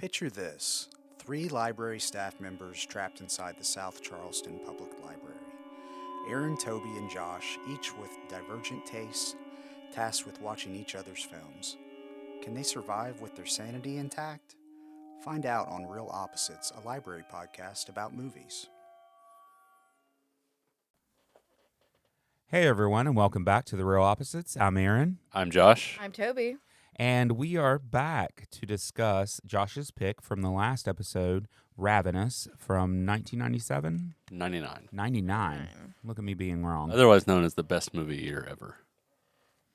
Picture this: three library staff members trapped inside the South Charleston Public Library. Aaron, Toby, and Josh, each with divergent tastes, tasked with watching each other's films. Can they survive with their sanity intact? Find out on Real Opposites, a library podcast about movies. Hey everyone, and welcome back to The Real Opposites. I'm Aaron, I'm Josh. I'm Toby. and we are back to discuss Josh's pick from the last episode, Ravenous, from 1997? 99. 99. Look at me being wrong. Otherwise known as the best movie year ever.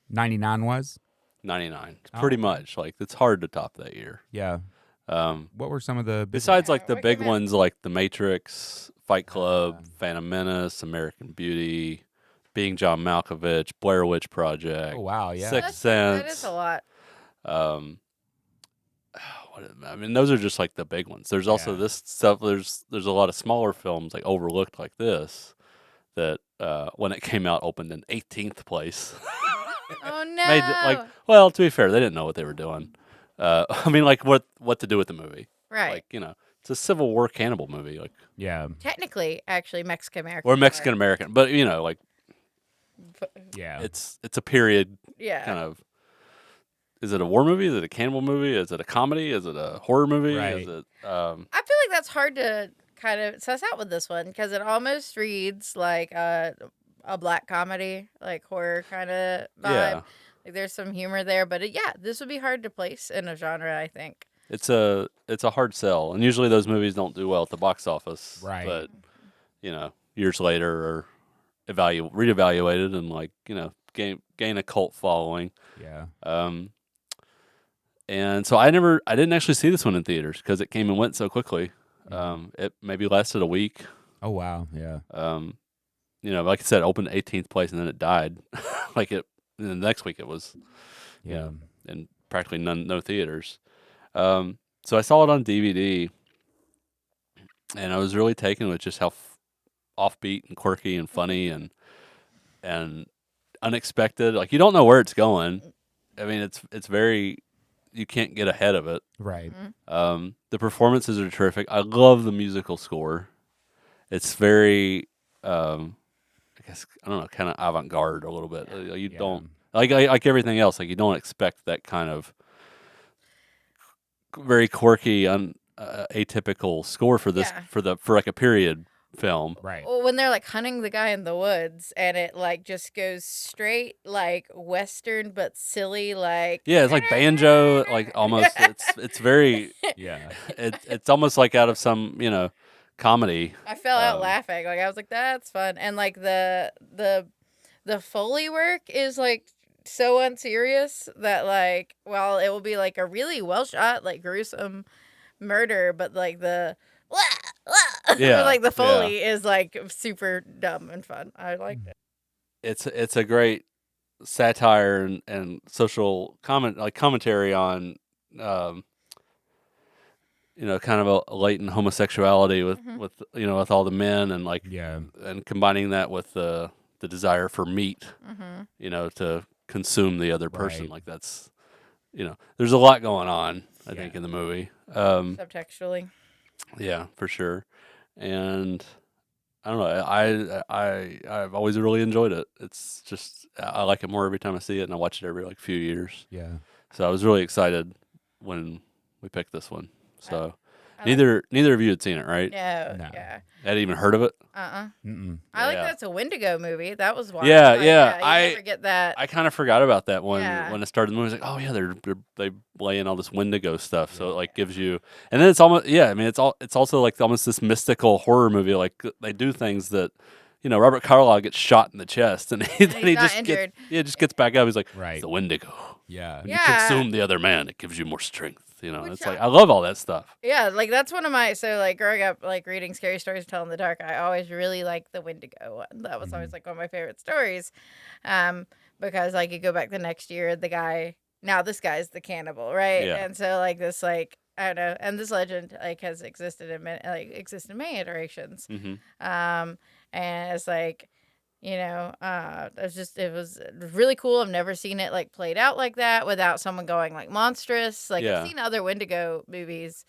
99 was? 99. It's Oh, pretty okay. much. Like, it's hard to top that year. Yeah. Um, What were some of the big besides, Yeah, like, the what big came out? ones like The Matrix, Fight Club, Uh. Phantom Menace, American Beauty, Being John Malkovich, Blair Witch Project, Oh, wow, yeah. Sixth That Sense. is a lot. I mean, those are just, like, the big ones. There's also Yeah. this stuff. There's a lot of smaller films, like, overlooked like this that, when it came out, opened in 18th place. Oh no! Made like, well, to be fair, they didn't know what they were doing. I mean, like what to do with the movie? right. Like, it's a Civil War cannibal movie, like, Yeah. Technically, actually, Mexican American. or Mexican American, but like Yeah. it's a period Yeah. kind of. Is it a war movie? Is it a cannibal movie? Is it a comedy? Is it a horror movie? Right. Is it? I feel like that's hard to kind of suss out with this one because it almost reads like a black comedy, like horror kind of vibe. Yeah. Like there's some humor there, but this would be hard to place in a genre, I think. It's a hard sell, and usually those movies don't do well at the box office. Right. But years later are reevaluated and like gain a cult following. Yeah. And so I didn't actually see this one in theaters because it came and went so quickly. It maybe lasted a week. Oh, wow. Yeah. Like I said, it opened 18th place and then it died. And the next week it was, Yeah. in practically no theaters. So I saw it on DVD, and I was really taken with just how offbeat and quirky and funny and unexpected. Like, you don't know where it's going. I mean, it's very. You can't get ahead of it. Right. The performances are terrific. I love the musical score. It's very, I guess, I don't know, kind of avant-garde a little bit. You Yeah. don't like everything else. Like, you don't expect that kind of very quirky, atypical score for this Yeah. for like a period film. Right. Well, when they're like hunting the guy in the woods and it like just goes straight like Western but silly, like Yeah, it's like banjo, like almost. It's very. Yeah. It's almost like out of some comedy. I fell out Um, laughing. Like I was like, that's fun. And like the Foley work is like so unserious that like while it will be like a really well shot, like gruesome murder, but like the Yeah, like the Foley is like super dumb and fun. I liked it. It's a great satire and social commentary on kind of a latent homosexuality with with all the men and like Yeah. and combining that with the desire for meat, to consume the other person. Right. Like that's there's a lot going on, I think, Yeah. in the movie. Subtextually. Yeah, for sure. And I don't know. I've always really enjoyed it. It's just I like it more every time I see it, and I watch it every like few years. Yeah. So I was really excited when we picked this one. So I neither of you had seen it, right? No. No. Yeah. Hadn't even heard of it. Mm-mm. I like Yeah. that's a Wendigo movie. That was wild. Yeah, Like, yeah, you never get that. I kind of forgot about that when Yeah. I started the movie. I was like, oh yeah, they lay in all this Wendigo stuff, so it like gives you, and then it's almost I mean it's also like almost this mystical horror movie. Like they do things that Robert Carlyle gets shot in the chest, and he's he not just injured. just gets back up. He's like, Right. it's the Wendigo. Yeah. When Yeah. you consume the other man, it gives you more strength. Which It's like I love all that stuff. Yeah, like that's one of my like growing up like reading scary stories to tell in the dark. I always really liked the Wendigo one. That was always like one of my favorite stories, because like you go back the next year, the guy this guy's the cannibal, right? Yeah. And so like this like I don't know, and this legend like has existed in many iterations, Hmm. and it's like It was really cool. I've never seen it like played out like that without someone going like monstrous. Like Yeah. I've seen other Wendigo movies,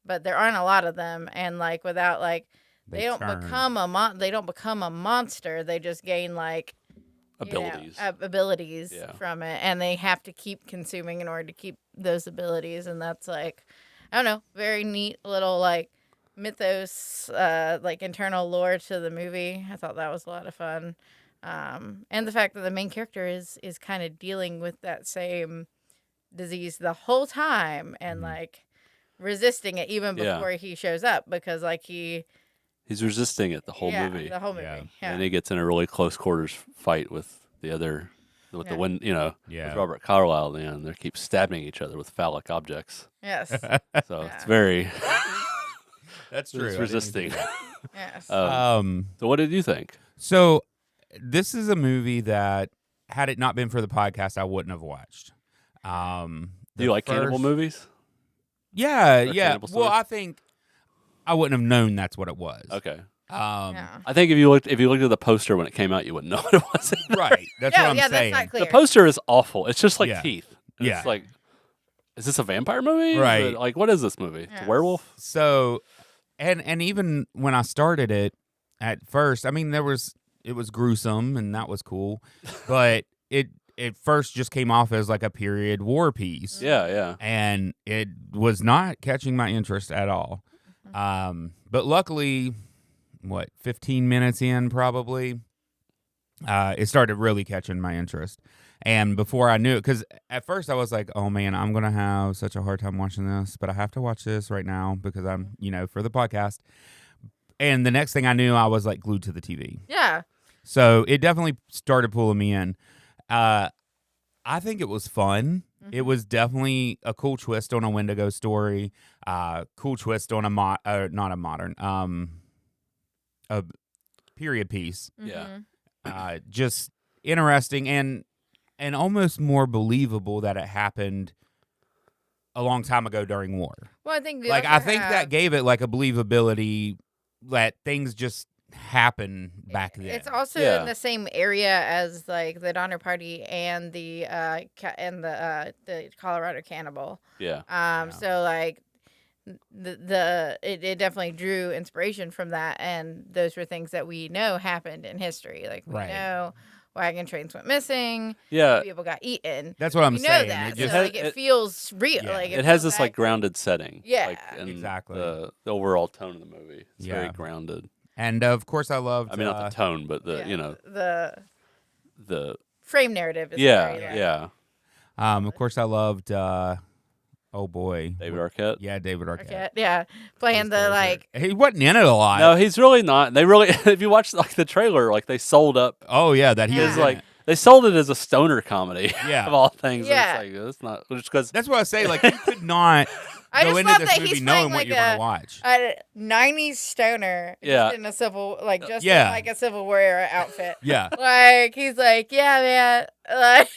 but there aren't a lot of them. And like without like they don't turn. become they don't become a monster. They just gain like Abilities. abilities Yeah. from it, and they have to keep consuming in order to keep those abilities. And that's like, I don't know, very neat little like mythos, like internal lore to the movie. I thought that was a lot of fun. And the fact that the main character is kind of dealing with that same disease the whole time and like resisting it even Yeah. before he shows up, because like He's resisting it the whole movie. the whole movie. Yeah. Yeah. And he gets in a really close quarters fight with the other, with Yeah. the wind, with Robert Carlyle. And they keep stabbing each other with phallic objects. Yes. So it's Yeah. very, That's true. it's I didn't resisting. do that. Yes. So what did you think? So this is a movie that, had it not been for the podcast, I wouldn't have watched. Do you like cannibal movies? Yeah, Or yeah. cannibal Well, stories? I think I wouldn't have known that's what it was. Okay. Yeah. I think if you looked at the poster when it came out, you wouldn't know what it was. Right. That's No, what I'm yeah, saying. that's not clear. The poster is awful. It's just like Yeah. teeth. And Yeah. It's like, is this a vampire movie? Is Right. it- like, what is this movie? It's Yes. a werewolf? So, and even when I started it at first, I mean, it was gruesome and that was cool, but it first just came off as like a period war piece. Yeah, yeah. And it was not catching my interest at all. But luckily, 15 minutes in probably, it started really catching my interest. And before I knew it, because at first I was like, oh man, I'm going to have such a hard time watching this, but I have to watch this right now because I'm, for the podcast. And the next thing I knew, I was like glued to the TV. Yeah. So it definitely started pulling me in. I think it was fun. It was definitely a cool twist on a Wendigo story. Cool twist on not a modern, a period piece. Yeah. Just interesting and almost more believable that it happened a long time ago during war. Well, I think we Like also I think that have- gave it like a believability that things just happen back then. It's also Yeah. in the same area as like the Donner Party and the Colorado Cannibal. Yeah. So like it definitely drew inspiration from that, and those were things that we know happened in history. Like we Right. know wagon trains went missing, Yeah. people got eaten. That's what I'm We know saying. that, It just so like it feels real. Yeah. Like It has feels this like accurate. grounded setting. Yeah. Like, and Exactly. The overall tone of the movie. It's Yeah. very grounded. and of course I loved I mean, not the tone, but the the the frame narrative is yeah, very, like, yeah. of course I loved oh boy. David Arquette. Yeah, David Arquette. Okay, yeah, playing the like He wasn't in it a lot. No, he's really not. They really, if you watch like the trailer, like they sold up. Oh yeah, that he Yeah. was It's in like it. they sold it as a stoner comedy. Yeah. Of all things. And Yeah. It's like that's not just because. That's what I say. Like you could not I go just into love this that movie he's knowing playing what like you're going to watch. a 90s stoner, Yeah. just in a civil, like just Yeah. in like a Civil War era outfit. Yeah, Like he's like, yeah, man, like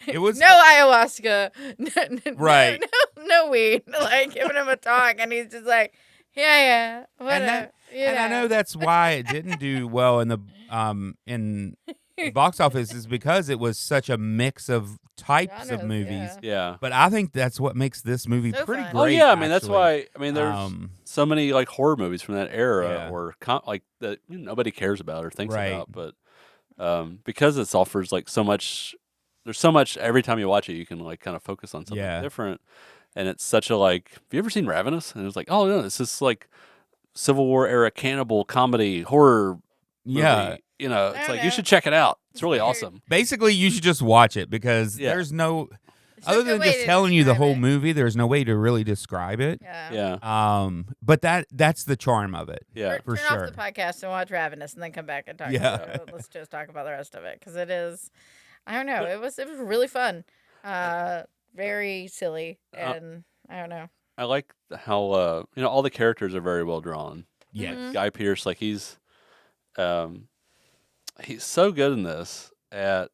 it was no ayahuasca, Right. no weed, like giving him a talk, and he's just like, yeah, whatever. And I know that's why it didn't do well in the box office is because it was such a mix of types of Genres, movies. yeah. Yeah. But I think that's what makes this movie So pretty fun. great. Oh yeah, I mean that's actually. why. I mean there's Um, so many like horror movies from that era Yeah. or like that nobody cares about or thinks Right. about, but because it offers like so much. There's so much every time you watch it, you can like kind of focus on something Yeah. different, and it's such a like. Have you ever seen Ravenous? And it was like, oh no, it's just like Civil War era cannibal comedy horror. Movie. Yeah. You know, it's I like know. you should check it out. It's really Weird. awesome. Basically, you should just watch it because Yeah. there's no It's other a good than way just to telling you the describe whole it. movie. There's no way to really describe it. Yeah. Yeah, But that's the charm of it. yeah. for Turn sure. off the podcast and watch Ravenous, and then come back and talk. Yeah. About it. Let's just talk about the rest of it because it is. I don't know. It was really fun. Very silly, and I don't know. I like how all the characters are very well drawn. Yes. Mhm. Guy Pearce, like he's so good in this at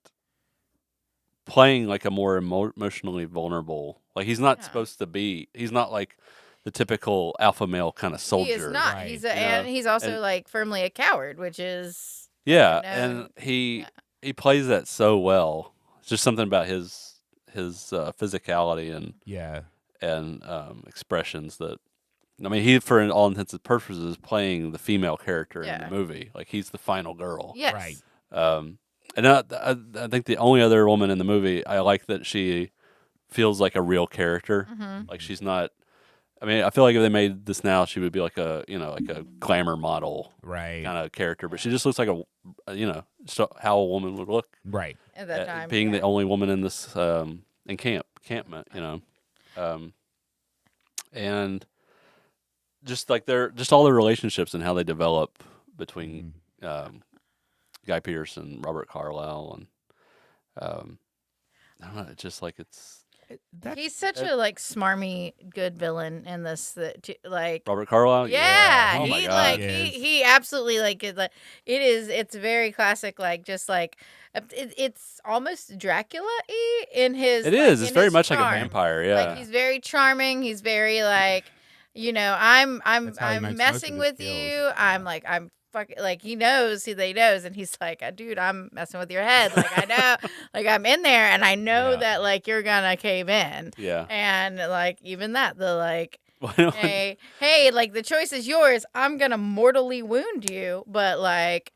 playing like a more emotionally vulnerable. Like he's not Yeah. supposed to be. He's not like the typical alpha male kind of soldier. He is not. Right. He's You and know, he's also and- like firmly a coward, which is Yeah, No, and he plays that so well. It's just something about his physicality Yeah. and expressions that. I mean, he, for all intents and purposes, is playing the female character in the Yeah. movie. Like he's the final girl. Yes. Right. And I think the only other woman in the movie, I like that she feels like a real character. Mm-hmm. Like she's not. I mean, I feel like if they made this now, she would be like a like a glamour model Right. kind of character. But she just looks like just how a woman would look. Right. At that time, Being yeah. the only woman in this encampment, and just like just all the relationships and how they develop between Guy Pearce and Robert Carlyle, and I don't know, it's just like He's such a like smarmy good villain in this like Robert Carlyle. yeah, Oh my he god. like Yes. he absolutely like is like it's very classic like just like it's almost Dracula-y in his It like, is. It's in very his much like a charm. vampire. Yeah. Like he's very charming. He's very like, I'm That's how he makes most of messing his with kills. you. I'm like I'm fucking like he knows that he knows, and he's like, dude, I'm messing with your head. Like I know, like I'm in there, and I know Yeah. that like you're gonna cave in. Yeah. And like even that the like. When- Hey, like the choice is yours. I'm gonna mortally wound you, but like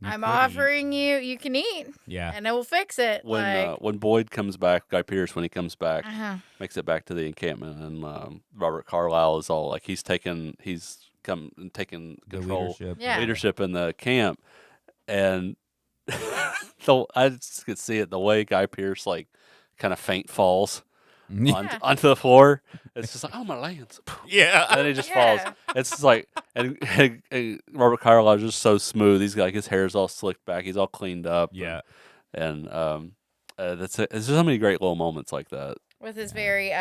You I'm could eat. offering you can eat, Yeah. and it will fix it. when Boyd comes back, Guy Pearce, when he comes back, uh-huh. makes it back to the encampment, and Robert Carlyle is all like he's taken The control leadership. Yeah. leadership in the camp, and I just could see it the way Guy Pearce like kind of faint falls Yeah. onto the floor. It's just like, oh my lands. Yeah. And then he just Yeah. falls. It's just like, and Robert Carlyle is just so smooth. He's got like his hair's all slicked back. He's all cleaned up. Yeah. And there's so many great little moments like that. With his very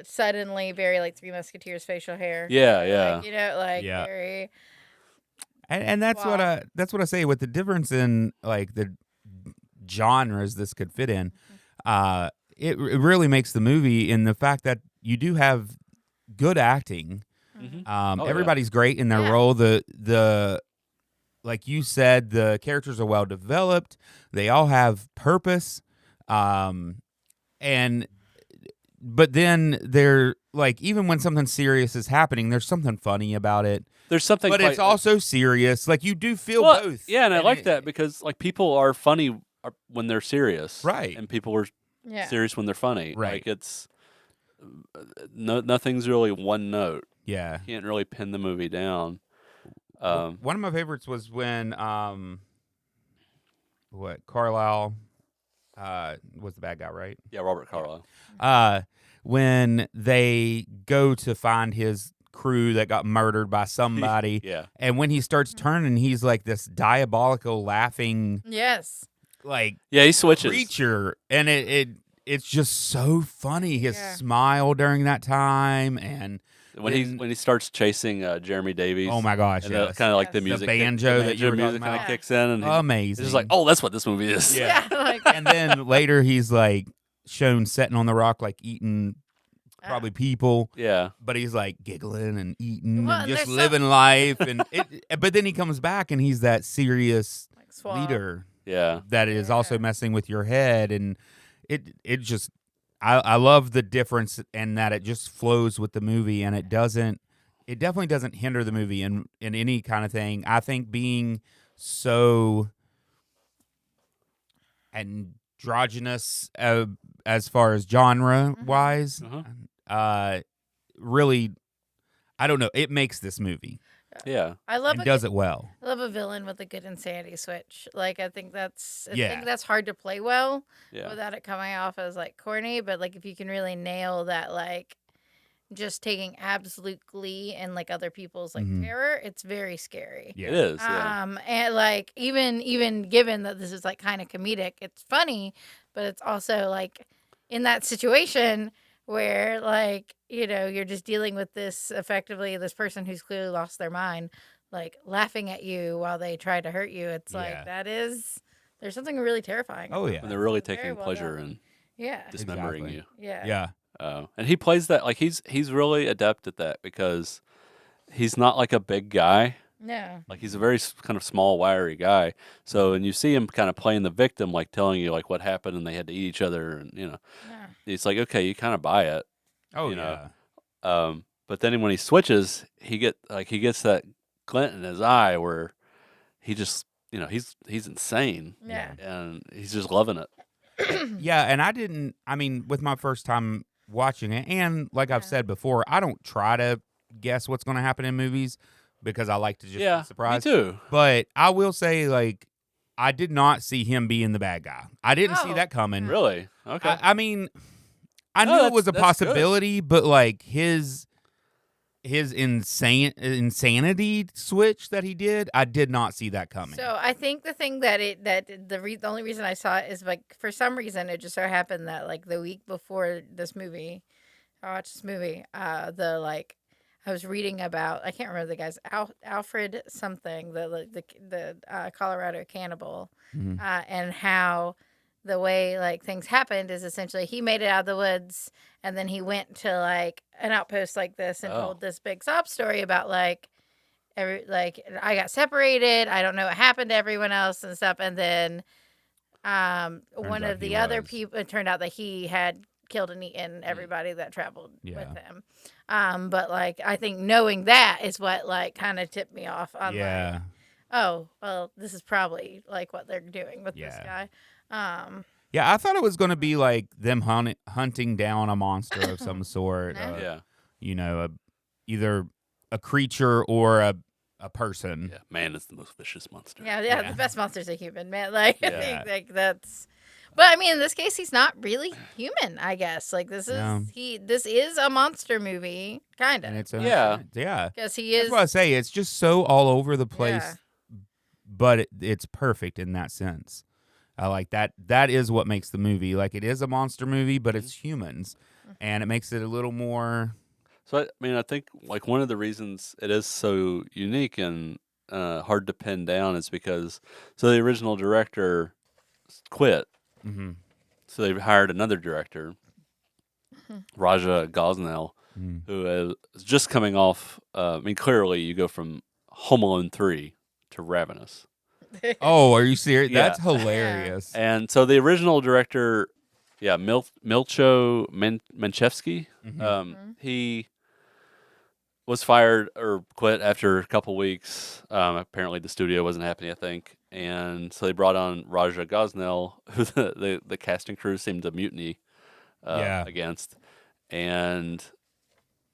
suddenly very like Three Musketeers facial hair. Yeah, yeah. Like, you know, like Yeah. very And that's what I say with the difference in like the genres this could fit in. It really makes the movie in the fact that you do have good acting. Mhm. Oh, yeah. Everybody's great in their Yeah. role. The like you said, the characters are well developed. They all have purpose. But then they're like, even when something serious is happening, there's something funny about it. There's something, But quite, it's also serious. Like you do feel well, both. Yeah, and I like it- that because like people are funny when they're serious, Right. And people are yeah. serious when they're funny, Right. Like it's nothing's really one note. Yeah. You can't really pin the movie down. One of my favorites was when Carlyle was the bad guy, right? Yeah, Robert Carlyle. When they go to find his crew that got murdered by somebody, Yeah, and when he starts turning, he's like this diabolical, laughing, Yes. like yeah, he switches. creature, and it's just so funny. His Yeah. smile during that time, and When then- he starts chasing Jeremy Davies. oh my gosh, and yes. kind of like the Yes. The music, banjo that you were music talking kind of about. kicks in, and Amazing. it's just like, oh, that's what this movie is. Yeah. Like And then later he's like shown sitting on the rock, like eating probably people, yeah. but he's like giggling and eating Well, and and just there's living life. And but then he comes back and he's that serious like suave. leader Yeah. that is also Yeah. messing with your head. And it just, I love the difference and that it just flows with the movie, and it definitely doesn't hinder the movie in any kind of thing. I think being so androgynous as far as genre wise, Uh-huh. really, I don't know. It makes this movie Yeah. I love and a does it well. I love a villain with a good insanity switch. Like I think I Yeah. think that's hard to play well Yeah. without it coming off as like corny. But like if you can really nail that, like just taking absolute glee in like other people's like Mhm. terror, it's very scary. Yeah. It is. Yeah. And like even given that this is like kind of comedic, it's funny, but it's also like in that situation where like you're just dealing with this person who's clearly lost their mind, like laughing at you while they try to hurt you. It's Yeah. like there's something really terrifying. Oh, about yeah. When they're really It's very taking well pleasure done. in Yeah. dismembering Exactly. you. Yeah. Yeah. And he plays that like he's really adept at that because he's not like a big guy. No. Like he's a very kind of small, wiry guy. So, and you see him kind of playing the victim, like telling you like what happened, and they had to eat each other, and Yeah. it's like okay, you kind of buy it. Oh you know. yeah. But then when he switches, he gets that glint in his eye where he just he's insane, Yeah. and he's just loving it. Yeah, and I mean, with my first time watching it, and like I've Yeah. said before, I don't try to guess what's going to happen in movies because I like to just be surprised. Me too. But I will say, like, I did not see him being the bad guy. I didn't see Oh, that coming. Really? Okay. I mean, I No, knew it was a that's good. possibility, but like his insanity switch that he did, I did not see that coming. So I think the thing the only reason I saw it is like for some reason it just so happened that like the week before this movie, I watched this movie. I was reading about I can't remember the guy's Alfred something the Colorado Cannibal, Mhm. and how the way like things happened is essentially he made it out of the woods and then he went to like an outpost like this and Oh. told this big sob story about like I got separated. I don't know what happened to everyone else and stuff. And then one out of he the other was. people, it turned out that he had killed and eaten everybody that traveled Yeah. with him. But like I think knowing that is what like kind of tipped me off on like, Yeah. oh, well, this is probably like what they're doing with this Yeah. guy. Yeah, I thought it was going to be like them hunting down a monster of some sort. No. Yeah. You know, either a creature or a person. Yeah. Man is the most vicious monster. Yeah, Yeah. The best monster's a human, man. Like, I Yeah. think like that's. But I mean, in this case, he's not really human. I guess like this is No. This is a monster movie, kind And of. it's Yeah. yeah. Because he That's is. what I say. It's just so all over the place, Yeah. but it's perfect in that sense. I like that. That is what makes the movie. Like it is a monster movie, but it's humans, and it makes it a little more. So I mean, I think like one of the reasons it is so unique and hard to pin down is because the original director quit, Mm-hmm. so they hired another director, Raja Gosnell, Mm. who is just coming off. I mean, clearly you go from Home Alone 3 to Ravenous, Oh, are you serious? Yeah. That's hilarious. and so the original director, Milcho Manchevsky, Mhm. he was fired or quit after a couple weeks. Apparently, the studio wasn't happy, I think, and so they brought on Raja Gosnell, who the casting crew seemed to mutiny Yeah. against, and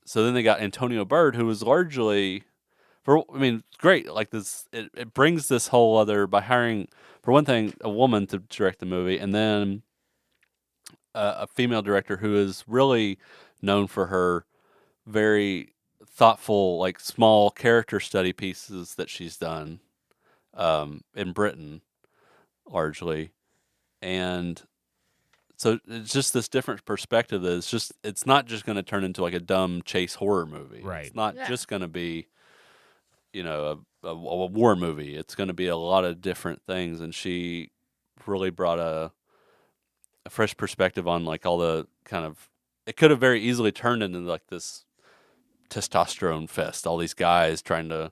so then they got Antonio Bird, who was largely, great. Like this, it brings this whole other by hiring, for one thing, a woman to direct the movie, and then a female director who is really known for her very thoughtful, like small character study pieces that she's done in Britain, largely, and so it's just this different perspective that it's not just going to turn into like a dumb chase horror movie. Right. It's not Yeah. just going to be, a war movie. It's going to be a lot of different things, and she really brought a fresh perspective on like all the kind of. It could have very easily turned into like this testosterone fest. All these guys trying to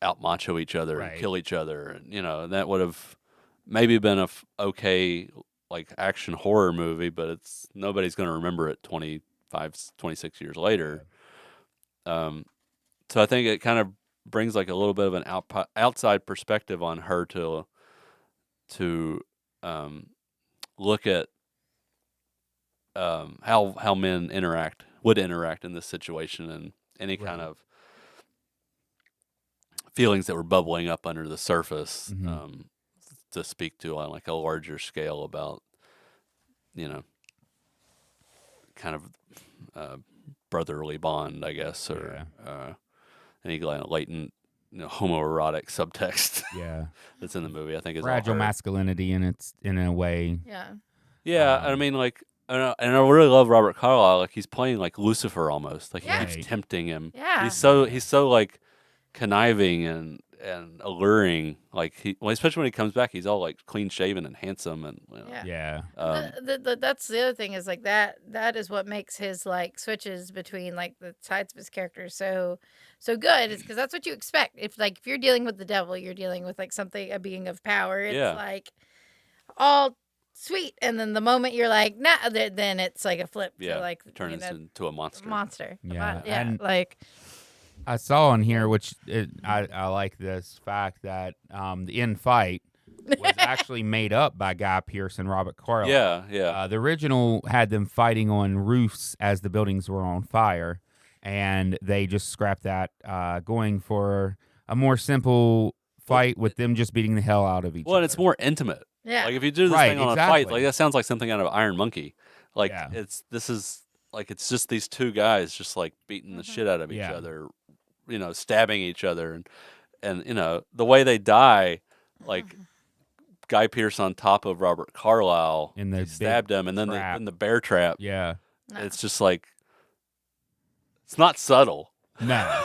out macho each other Right. and kill each other, and and that would have maybe been a okay like action horror movie, but nobody's going to remember it 26 years later. So I think it kind of brings like a little bit of an outside perspective on her to look at how men would interact in this situation, and any kind Right. of feelings that were bubbling up under the surface, Mhm. to speak to on like a larger scale about kind of brotherly bond, I guess, or any kind of latent homoerotic subtext Yeah. that's in the movie. I think is Fragile all her. masculinity in a way. Yeah. Yeah, Um, I mean, like, and I really love Robert Carlyle. Like, he's playing like Lucifer almost. Like, he Yeah. keeps Right. tempting him. Yeah. He's so like conniving, and and alluring. Like especially when he comes back, he's all like clean shaven and handsome, and Yeah. Yeah. That's the other thing is like that is what makes his like switches between like the sides of his character so good is because that's what you expect if you're dealing with the devil, you're dealing with like something, a being of power. It's Yeah. like all sweet, and then the moment you're like nah, then it's like a flip to like turns into a monster. Yeah. Yeah, And like I saw on here, which I like this fact that the end fight was actually made up by Guy Pearce and Robert Carlyle. Yeah. The original had them fighting on roofs as the buildings were on fire, and they just scrapped that, going for a more simple fight with them just beating the hell out of each other. Well, and it's more intimate. yeah, Like if you do this Right, thing on a exactly. fight, like that sounds like something out of Iron Monkey. Like Yeah. it's just these two guys just like beating the shit out of each Yeah. other, stabbing each other, and the way they die, like Guy Pearce on top of Robert Carlyle, In the he big stabbed him, and then trap. in the bear trap. Yeah. No. It's just like it's not subtle. No.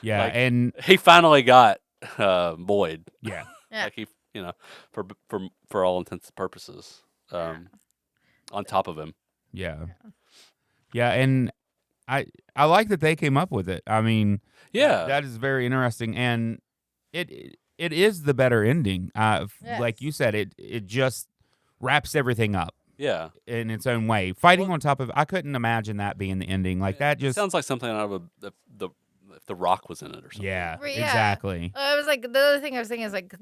Yeah, Like, and he finally got Boyd. yeah. Yeah. Like he, for all intents and purposes, on top of him. Yeah. Yeah, and I like that they came up with it. I mean, Yeah. that is very interesting, and it is the better ending. Like you said, it just wraps everything up Yeah. in its own way. Fighting on top of, I couldn't imagine that being the ending. Like that It just sounds like something out of if the Rock was in it or something. yeah, Yeah. exactly. I was like, the other thing I was thinking is like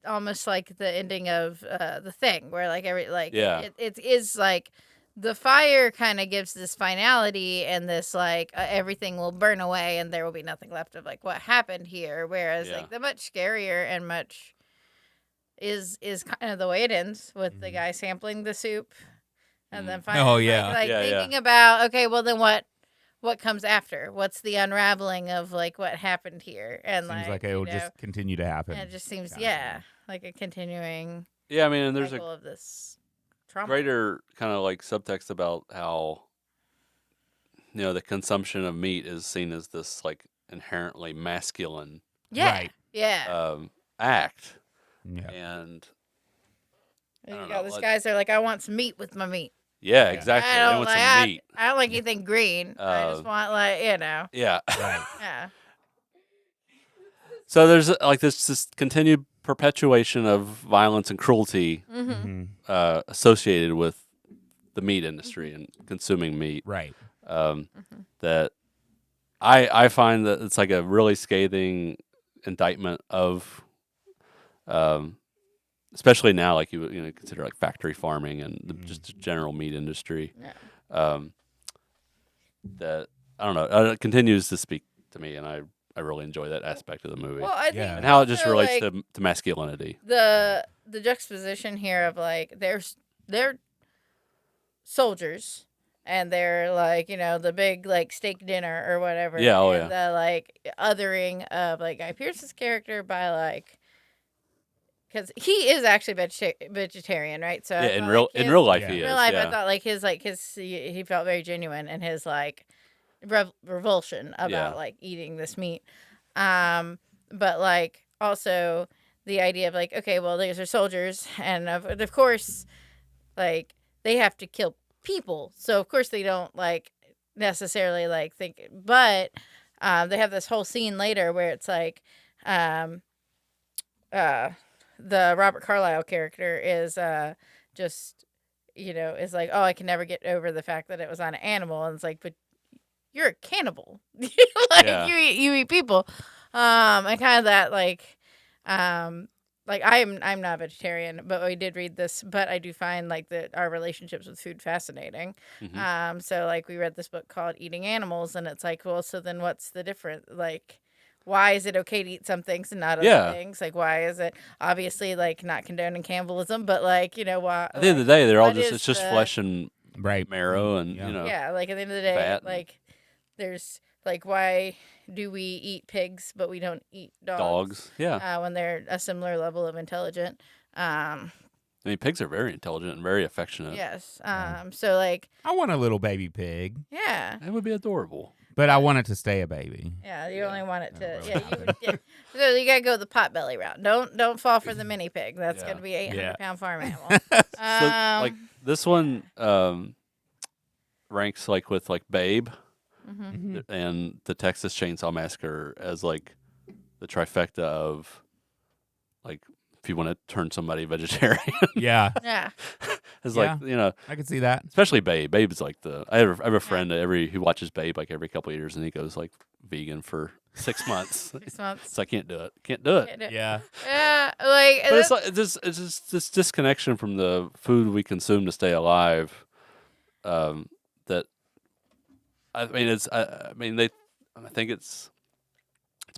almost like the ending of the Thing, where like it is like the fire kind of gives this finality and this like everything will burn away and there will be nothing left of like what happened here, whereas like the much scarier and much is kind of the way it ends with the guy sampling the soup and then finally Oh, yeah. like Yeah, thinking about, okay, well then what comes after? What's the unraveling of like what happened here? And Seems like it will just continue to happen. and it just seems kind of thing. like a continuing Yeah, I mean, and there's cycle a of this trauma. greater kind of like subtext about how the consumption of meat is seen as this like inherently masculine Right. Yeah. act, Yeah. and And I you don't got know, these like- guys that are like, I want some meat with my meat. yeah, exactly. I They don't want like some meat. I don't like anything green. I just want like Yeah. Right. yeah. So there's like this continued perpetuation of violence and cruelty Mm-hmm. associated with the meat industry and consuming meat. Right. That I find that it's like a really scathing indictment of, especially now, like you consider like factory farming and just the general meat industry. Yeah. That I don't know, it continues to speak to me, and I really enjoy that aspect of the movie. Well, I think Yeah. and how it just also, relates like, to masculinity. the juxtaposition here of like they're soldiers and they're like the big like steak dinner or whatever. Yeah, oh, and the like othering of like Guy Pearce's character by like, because he is actually vegetarian, right? So I Yeah, felt in like real life yeah. he in is. real life, yeah. I thought like he felt very genuine in his like revulsion about Yeah. like eating this meat. But like also the idea of like, okay, well, these are soldiers, and of course, like they have to kill people, so of course they don't like necessarily like think, but they have this whole scene later where it's like, the Robert Carlyle character is just is like, oh, I can never get over the fact that it was on an animal, and it's like, but you're a cannibal. Like Yeah. you eat people. And kind of that like I'm not vegetarian, but we did read this, but I do find like that our relationships with food fascinating. Mhm. So like we read this book called Eating Animals, and it's like, well, so then what's the difference? Like, why is it okay to eat some things and not other Yeah. things? Like, why is it obviously like not condoning cannibalism, but like, why? At the end of the day, they're all what just is it's just the- flesh and Right. marrow, and Yeah. yeah, like at the end of the day, fat and- like there's like, why do we eat pigs but we don't eat dogs. Yeah, when they're a similar level of intelligent? I mean, pigs are very intelligent and very affectionate. Yes. So like, I want a little baby pig. yeah. That would be adorable. But I want it to stay a baby. Yeah, you only want it to. That'll Yeah, happen. So you gotta go the potbelly route. Don't fall for the mini pig. That's Yeah. gonna be 800-pound farm animal. So like this one ranks like with like Babe Mhm. and the Texas Chainsaw Massacre as like the trifecta of like if you want to turn somebody vegetarian. Yeah, yeah, It's Yeah. like I could see that. especially Babe. Babe is like I have a friend who watches Babe like every couple of years, and he goes like vegan for 6 months. 6 months. It's I can't do it. Can't do it. Yeah. Yeah, like But it's like it's just this disconnection from the food we consume to stay alive. That I mean, I think it's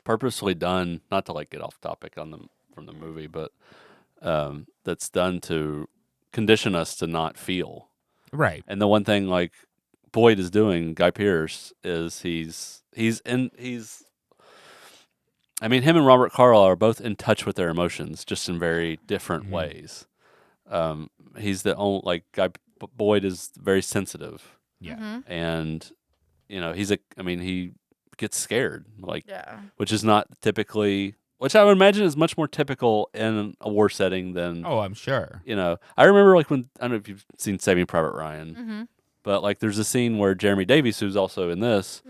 purposely done not to like get off topic from the movie, but that's done to condition us to not feel. Right. And the one thing like Boyd is doing, Guy Pearce, is I mean, him and Robert Carlyle are both in touch with their emotions, just in very different ways. He's the only Boyd is very sensitive, Yeah. and he gets scared, yeah. which is not typically, which I would imagine is much more typical in a war setting than. Oh, I'm sure. I remember like when I don't know if you've seen Saving Private Ryan, Mm-hmm. but like there's a scene where Jeremy Davies, who's also in this,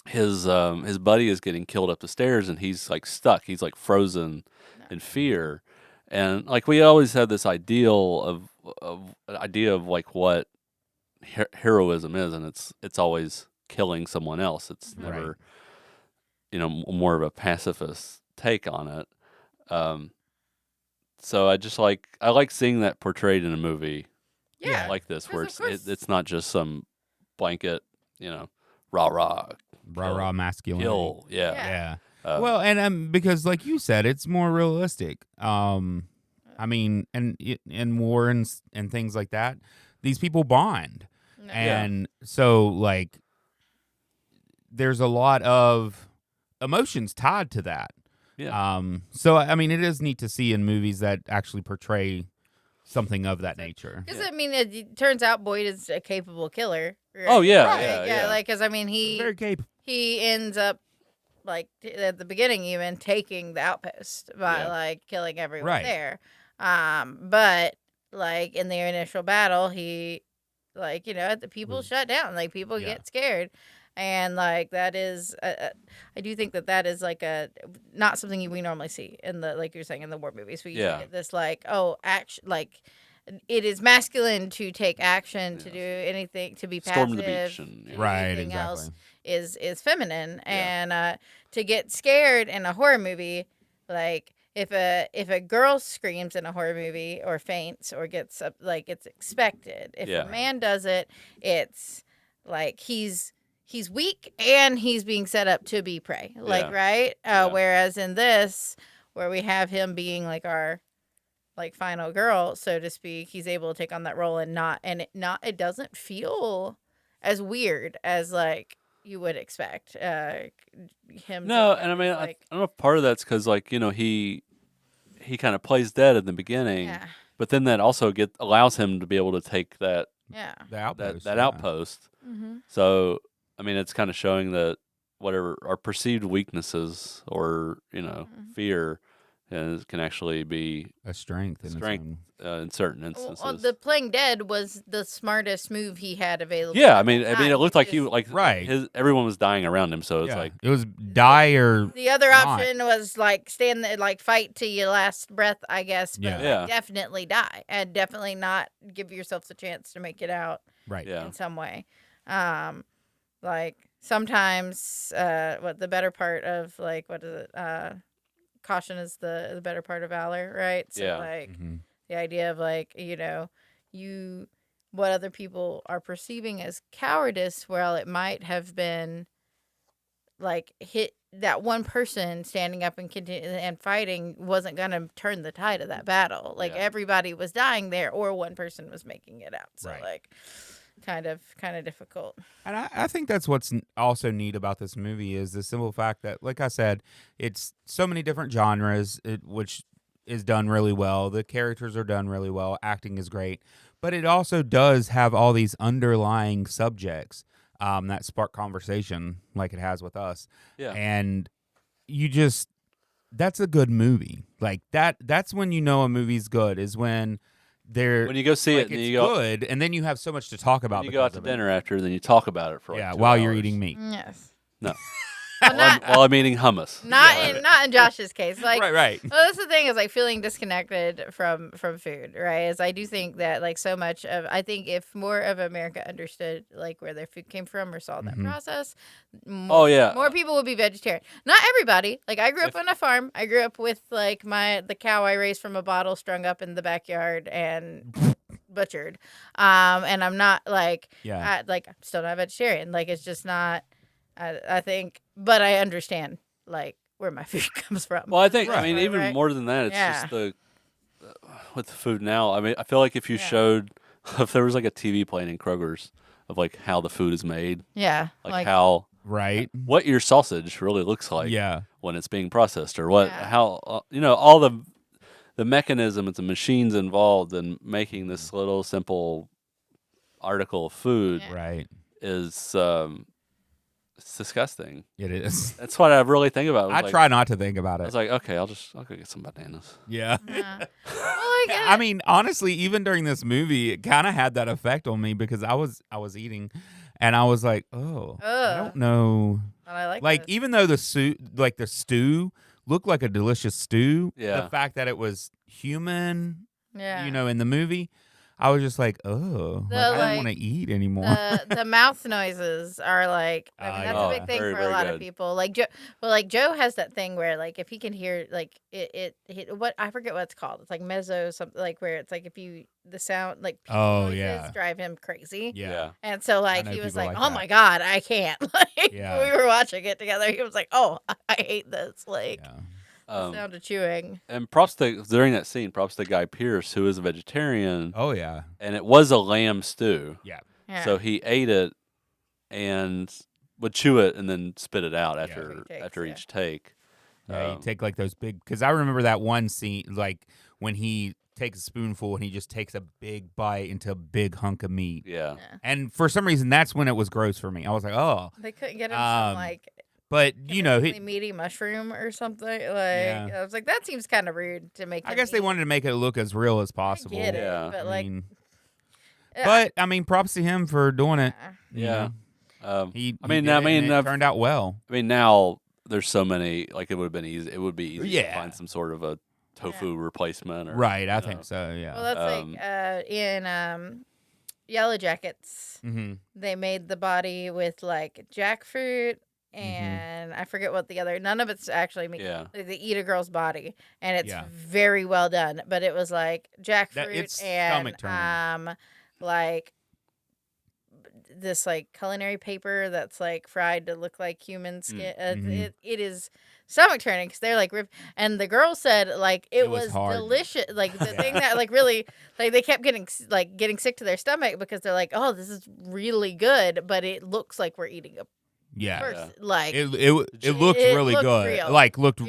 his buddy is getting killed up the stairs and he's like stuck. He's like frozen in fear, and like we always have this idea of like what heroism is, and it's always killing someone else. It's never more of a pacifist take on it. So I like seeing that portrayed in a movie Yeah. like this, where Because of course- it's not just some blanket, rah Raw masculinity. kill. Yeah. Yeah. Um, Well, and because like you said, it's more realistic. I mean, and in war and things like that, these people bond, No. and so like there's a lot of emotions tied to that. Yeah. So I mean, it is neat to see in movies that actually portray something of that nature. Because I mean, it turns out Boyd is a capable killer. Right? Oh, yeah, Right, yeah. Like, because I mean, Very capable. he ends up like at the beginning even taking the outpost by Yeah. like killing everyone Right. there. But like in the initial battle, he like the people shut down. Like people Yeah. get scared. And like that is, I do think that is like not something we normally see in the like you're saying in the war movies. We usually get this like action, like it is masculine to take action, to do anything, to be Storm the passive. beach and Right, Anything exactly. else is feminine, and to get scared in a horror movie, like if a girl screams in a horror movie or faints or gets up, like it's expected. If Yeah. a man does it, it's like he's weak and he's being set up to be prey, like Yeah. right. Yeah. Whereas in this, where we have him being like our like final girl, so to speak, he's able to take on that role and it doesn't feel as weird as like you would expect him. No, to, and I mean, I like, don't know if part of that's because like he kind of plays dead in the beginning, yeah, but then that also allows him to be able to take that yeah, The outpost. that yeah. outpost. mm-hmm. So I mean, it's kind of showing that whatever our perceived weaknesses or fear can actually be A strength. In its Strength. own- in certain instances. the playing dead was the smartest move he had available. Yeah, at I mean, the it time. looked like Right. everyone was dying around him, so it's Yeah. like it was die or The other not. option was like stand there, like fight to your last breath, I guess. But Yeah. like, Yeah. definitely die and definitely not give yourself the chance to make it out right. yeah, in some way. Like sometimes, what the better part of like what is it? Caution is the better part of valor, right? So Yeah. like Mhm. the idea of like what other people are perceiving as cowardice, well, it might have been like hit that one person standing up and continue and fighting wasn't going to turn the tide of that battle. Like Yeah. everybody was dying there, or one person was making it out. So Right. like kind of difficult. And I think that's what's also neat about this movie is the simple fact that, like I said, it's so many different genres, which is done really well. The characters are done really well. Acting is great. But it also does have all these underlying subjects that spark conversation like it has with us. Yeah. And that's a good movie. Like that's when you know a movie's good, is when they're When you go see like it, and it's you go, good, and then you have so much to talk about. when you go out because to of it. dinner after, then you talk about it for like 2 while you're hours. eating meat. Yes. No. Well, While I'm eating hummus. not in Josh's case. Like, right. well, that's the thing, is like feeling disconnected from food, right? Is I do think that like so much of, I think if more of America understood like where their food came from or saw that process, more, more people would be vegetarian. Not everybody. Like I grew up on a farm. I grew up with like the cow I raised from a bottle strung up in the backyard and butchered. And I'm not like I'm still not vegetarian. Like it's just not. I think, but I understand like where my food comes from. Well, I think Right. I mean even more than that, it's just with the food now. I mean, I feel like if you showed, if there was like a TV playing in Kroger's of like how the food is made, like how what your sausage really looks like when it's being processed, or what how all the mechanisms and machines involved in making this little simple article of food is it's disgusting. It is. That's what I really think about. I try not to think about it. I was like, okay, I'll go get some bananas. Yeah. Well, I mean, honestly, even during this movie, it kind of had that effect on me, because I was eating, and I was like, oh, I don't know. And I like this. even though the stew looked like a delicious stew, Yeah. the fact that it was human, Yeah. in the movie, I was just like, oh, I don't want to eat anymore. The mouth noises are like, I mean, that's a big thing for a lot of people. Like Joe, Joe has that thing where like if he can hear like it what I forget what it's called. It's like mezzo something, like where it's like if you the sound like noises drive him crazy. Yeah. And so like he was like, like oh that. my god, I can't. Like Yeah. we were watching it together. He was like, oh, I hate this. Like Yeah. the sound of chewing. And during that scene, props to guy Pearce, who is a vegetarian. Oh yeah. And it was a lamb stew. Yeah. So he ate it and would chew it and then spit it out after each take. Yeah, you take like those big, because I remember that one scene, like when he takes a spoonful and he just takes a big bite into a big hunk of meat. Yeah. And for some reason, that's when it was gross for me. I was like, oh. They couldn't get him some like. But meaty mushroom or something. Like I was like, that seems kind of rude to make. I guess they wanted to make it look as real as possible. I get it, but I mean, props to him for doing it. Yeah. It turned out well. I mean, now there's so many. Like it would have been easy. It would be easy to find some sort of a tofu replacement. Or, right. I think so. Yeah. Well, that's like in Yellow Jackets. Mm-hmm. They made the body with like jackfruit. And I forget what the other. None of it's actually meat. Yeah. They eat a girl's body, and it's very well done. But it was like jackfruit and like this like culinary paper that's like fried to look like human skin. It is stomach turning because they're like and the girl said like it was delicious. Like the thing that like really like they kept getting sick to their stomach because they're like, oh, this is really good, but it looks like we're eating a. Like it looked really good. Real. Like looked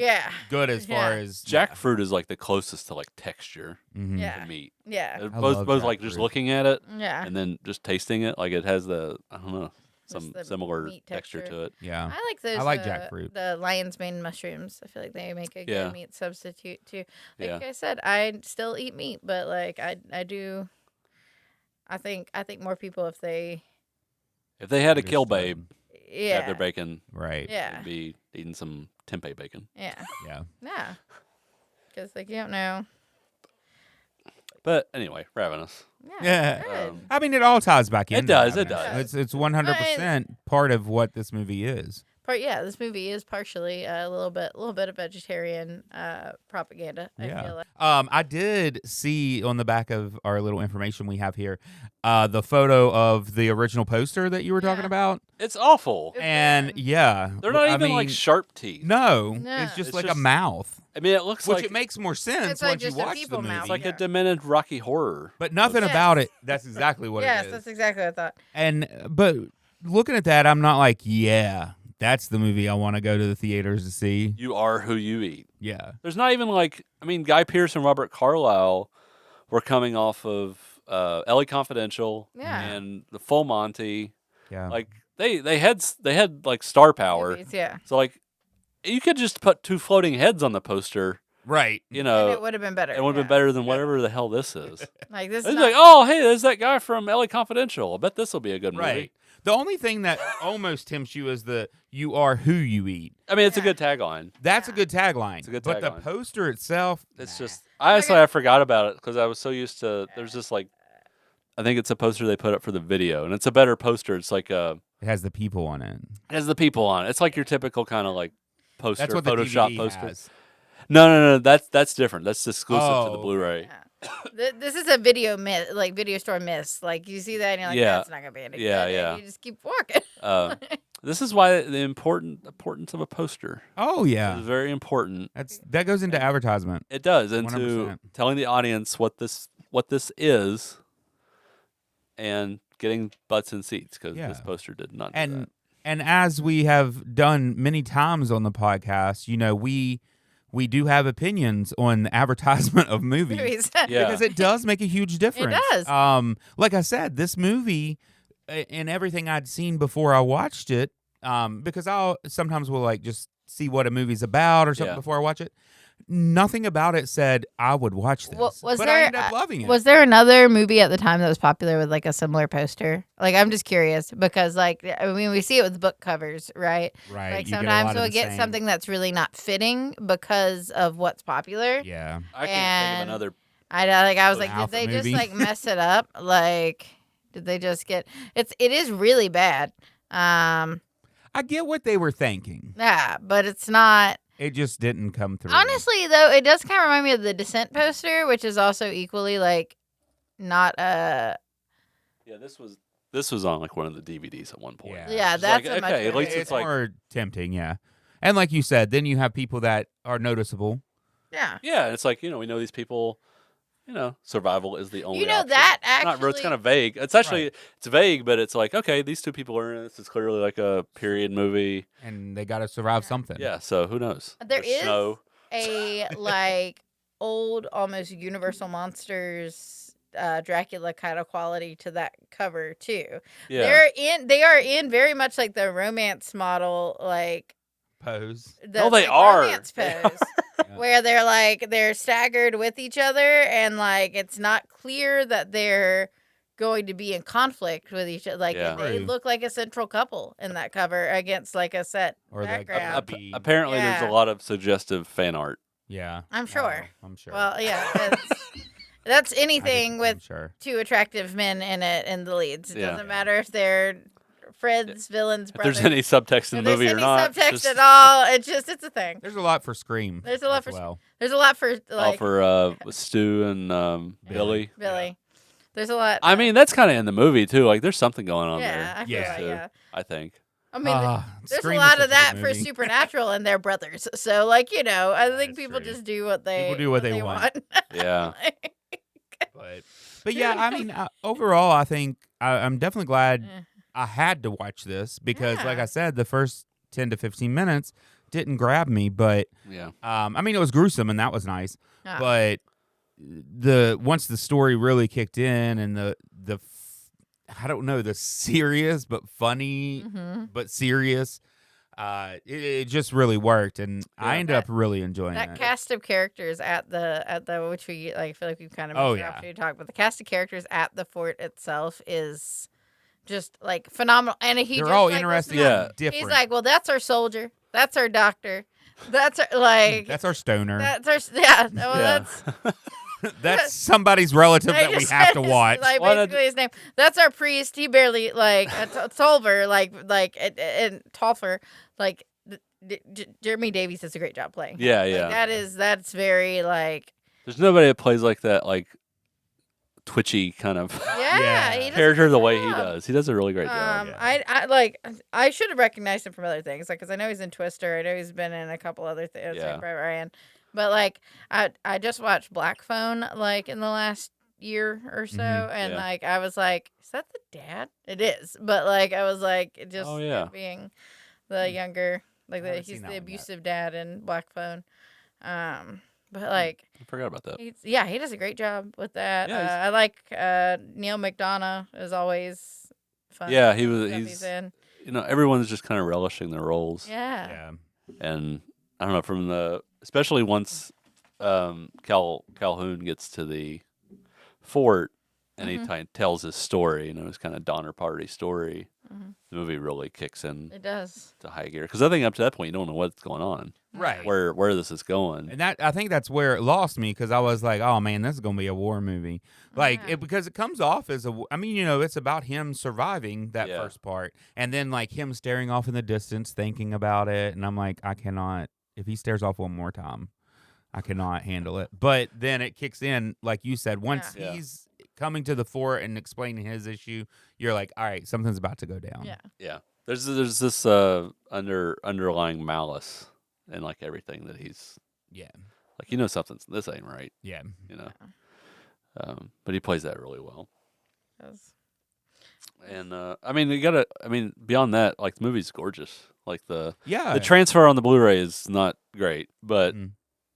good as far as jackfruit is like the closest to like texture to meat. Yeah. Both like just looking at it and then just tasting it, like it has the some similar texture to it. Yeah. I like those. I like jackfruit. The lion's mane mushrooms. I feel like they make a good meat substitute too. Like I said, I still eat meat, but like I do. I think more people if they had a kill babe. Have their bacon. Right. They'd be eating some tempeh bacon. Yeah. Yeah. Because like you don't know. But anyway, Ravenous. Yeah. I mean, it all ties back in. It does. It does. It's 100% part of what this movie is. This movie is partially a little bit of vegetarian propaganda. I feel like. I did see on the back of our little information we have here, the photo of the original poster that you were talking about. It's awful. And they're not even like sharp teeth. No, it's just like a mouth. I mean, it looks which it makes more sense once you watch the movie. It's like a demented Rocky Horror. But nothing about it. That's exactly what it is. Yes, that's exactly what I thought. But looking at that, I'm not like, that's the movie I want to go to the theaters to see. You are who you eat. Yeah. There's not even like, I mean, Guy Pearce and Robert Carlyle were coming off of LA Confidential and the Full Monty. Yeah. Like they had like star power. Movies, yeah. So like you could just put 2 floating heads on the poster, Right. you And know. it would have been better. It would have been better than whatever the hell this is. Like this. It's Is like, not, oh, hey, there's that guy from LA Confidential. I bet this will be a good movie. Right. The only thing that almost tempts you is the "you are who you eat." I mean, it's a Yeah. good tagline. That's a good tagline. It's a good But the tagline. poster itself, It's nah. just honestly, I forgot about it because I was so used to. There's just like, I think it's a poster they put up for the video, and it's a better poster. It's like it has the people on it. it has the people on it. It's like your typical kind of like poster, That's what the Photoshop DVD poster. has. No, that's different. That's exclusive to the Oh, Blu-ray. yeah. This is a video miss, like video store miss. Like you see that and you're like, Yeah. that's not gonna be any Yeah, good. yeah. And you just keep walking. This is why the importance of a poster Oh yeah, is very important. that goes into advertisement. It does into 100%. telling the audience what this is, and getting butts in seats because Yeah. this poster did not. Do And that. and as we have done many times on the podcast, we do have opinions on the advertisement of movies. Movies. Yeah. Because it does make a huge difference. does. Like I said, this movie and everything I'd seen before I watched it, because I'll sometimes will like just see what a movie's about or something Yeah. before I watch it. Nothing about it said I would watch this. Was but there, I ended up loving it. Was there another movie at the time that was popular with like a similar poster? Like I'm just curious because like I mean we see it with book covers, right? right. Like you get a sometimes lot of we'll the get same- something that's really not fitting because of what's popular. Yeah. I can't think and- of another. I was An like, did alpha they just movie. like mess it up? Like, did they just get? It is really bad. I get what they were thinking. Yeah, but it's not. It just didn't come through. Honestly, though, it does kind of remind me of the Descent poster, which is also equally like not a. Yeah, this was on like one of the DVDs at one point. Yeah. Yeah, It's that's like, a much okay. At better least it's it's like more tempting, yeah. And like you said, then you have people that are noticeable. Yeah. yeah. It's like we know these people. Survival is the only. You know option. that It's not. It's actually. kind of vague. It's actually it's vague, but it's like okay, these 2 people are in it. This is clearly like a period movie. And they got to survive something. Yeah. So who knows? There There's is snow. a like old, almost Universal Monsters, Dracula kind of quality to that cover too. Yeah. They are in very much like the romance model, like Pose. the No, they like, are. romance They pose. Yeah. Where they're staggered with each other and like it's not clear that they're going to be in conflict with each other. Like Yeah. they True. look like a central couple in that cover against like a set Or like background. Be- Apparently, there's Yeah. a lot of suggestive fan art. Yeah. I'm sure. I'm sure. Well, yeah, that's anything I'm with sure. 2 attractive men in it in the leads. It Yeah. doesn't matter if they're friends, villains, If brothers. there's any subtext in If the movie there's or any not. subtext just- at all. It's a thing. There's a lot for Scream. There's a lot as for well. There's a lot for like for Stu and Billy. Billy. There's a lot. I mean, that's kind of in the movie too. Like, there's something going on yeah, there. I feel Yeah. like, too, yeah. I think. I mean, there's Scream a is lot such of that good for movie. Supernatural and their brothers. So, like, I Yeah, think that's people true. just do what they People do what they want. Yeah. But yeah, I mean, overall, I think I'm definitely glad Eh. I had to watch this because, like Yeah. I said, the first 10 to 15 minutes didn't grab me. But Yeah. I mean, it was gruesome and that was nice. Ah. But once the story really kicked in and I don't know, the serious but funny Mhm. but serious, it just really worked, and I Yeah. ended up really enjoying That it. cast of characters at the which we like, I feel like we've kind of Oh, missed the yeah. opportunity to talk, but the cast of characters at the fort itself is just like phenomenal. And he They're just, all like, interesting, Yeah. and different. He's like, well, that's our soldier, that's our doctor, that's our, like That's our stoner. that's our yeah. Well, Yeah. that's That's somebody's relative I that we just have said to his- watch. Like Why not- basically his name. That's our priest. He barely like Tolver, and Tolfer, like Jeremy Davies does a great job playing. Yeah, Like, yeah. that's very like There's nobody that plays like that, like twitchy kind of yeah. He does a character good the way he job. does. He does a really great job. yeah. I should have recognized him from other things, like because I know he's in Twister. I know he's been in a couple other things, Yeah. like Private Ryan. But like I just watched Black Phone like in the last year or so, Mhm. and Yeah. like I was like, is that the dad? It is, but like I was like, it just Oh, yeah. being the younger, like I haven't he's seen that the one yet. abusive dad in Black Phone. But like. I forgot about that. He does a great job with that. Yeah, he's- I like Neil McDonough is always fun. Yeah, with he was- stuff he's- he's in. everyone's just kind of relishing their roles. Yeah. Yeah. And I don't know, especially once Calhoun gets to the fort and he tells his story, his kind of Donner Party story, the movie really kicks in It does. to high gear. Because I think up to that point, you don't know what's going on, Right. where this is going. And I think that's where it lost me because I was like, oh man, this is gonna be a war movie, because it comes off as it's about him surviving that first part, and then like him staring off in the distance, thinking about it, and I'm like, I cannot. If he stares off one more time, I cannot handle it. But then it kicks in, like you said, once he's coming to the fort and explaining his issue, you're like, all right, something's about to go down. Yeah. Yeah, there's this underlying malice in like everything that he's like this ain't right. Yeah. But he plays that really well. Does. And beyond that, like the movie's gorgeous. Like the transfer on the Blu-ray is not great, but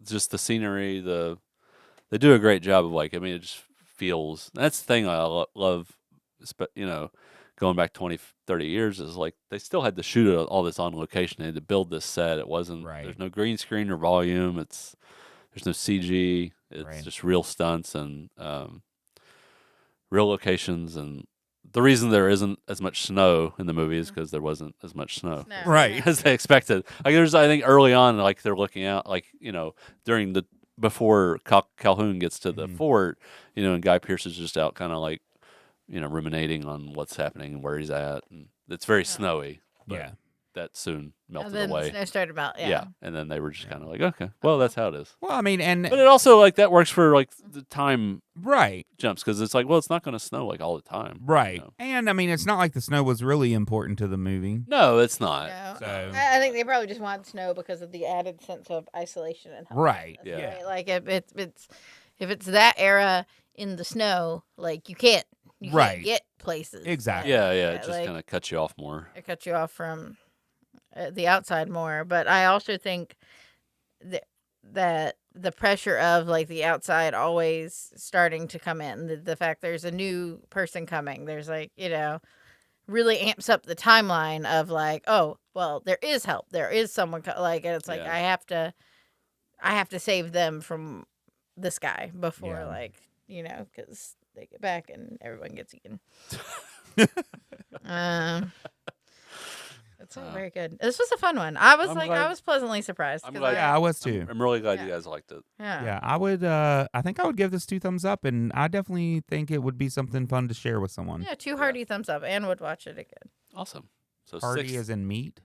just the scenery, they do a great job of it just feels. That's the thing I love. Going back 20, 30 years is like they still had to shoot all this on location. They had to build this set. It wasn't. Right. There's no green screen or volume. There's no CG. It's just real stunts and real locations. And the reason there isn't as much snow in the movie is because there wasn't as much snow, Right. as they expected. Like I think early on, like they're looking out, during before Calhoun gets to the fort, and Guy Pearce is just out, kind of like, ruminating on what's happening and where he's at, and it's very snowy. But that soon melted then away. The snow started about And then they were just kind of like, okay, well, that's how it is. Well, I mean, But it also like that works for like the time jumps, because it's like, well, it's not going to snow like all the time, right? And I mean, it's not like the snow was really important to the movie. No, it's not. No. So I think they probably just wanted snow because of the added sense of isolation and right. Yeah. Right? Like if it's that era in the snow, like you can't get places. Exactly. Yeah, it just kind of cuts you off more. It cuts you off from the outside more. But I also think that the pressure of like the outside always starting to come in, the fact there's a new person coming, there's like, really amps up the timeline of like, oh, well, there is help. There is someone and it's like, I have to save them from this guy before because they get back and everyone gets eaten. It's all very good. This was a fun one. I was pleasantly surprised. I'm glad. I was too. I'm really glad you guys liked it. Yeah, I would. I think I would give this 2 thumbs up, and I definitely think it would be something fun to share with someone. Yeah, 2 hearty thumbs up, and would watch it again. Awesome. So Hearty 6 as in meat.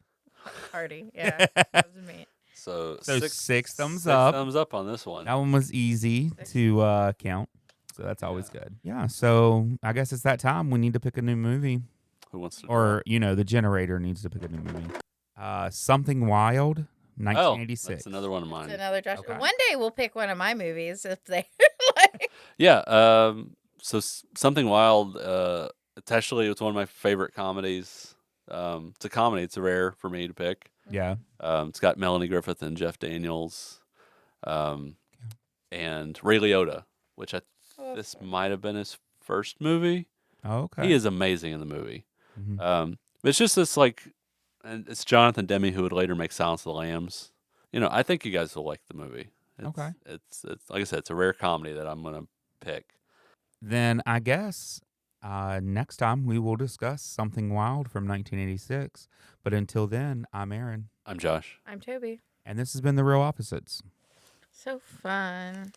Hearty, yeah, that was meat. So 6 thumbs up. Thumbs up on this one. That one was easy to count, so that's always good. Yeah. So I guess it's that time. We need to pick a new movie. Who wants to? Or the generator needs to pick a new movie. Something Wild, 1986. That's another one of mine. It's another Josh. Okay. One day we'll pick one of my movies if they Yeah. So Something Wild. It's one of my favorite comedies. It's a comedy. It's rare for me to pick. Yeah. It's got Melanie Griffith and Jeff Daniels, and Ray Liotta, which this might have been his first movie. Oh, okay. He is amazing in the movie. Mm-hmm. It's just this and it's Jonathan Demme who would later make Silence of the Lambs. I think you guys will like the movie. Okay. It's like I said, it's a rare comedy that I'm gonna pick. Then I guess next time we will discuss Something Wild from 1986. But until then, I'm Aaron. I'm Josh. I'm Toby. And this has been The Real Opposites. So fun.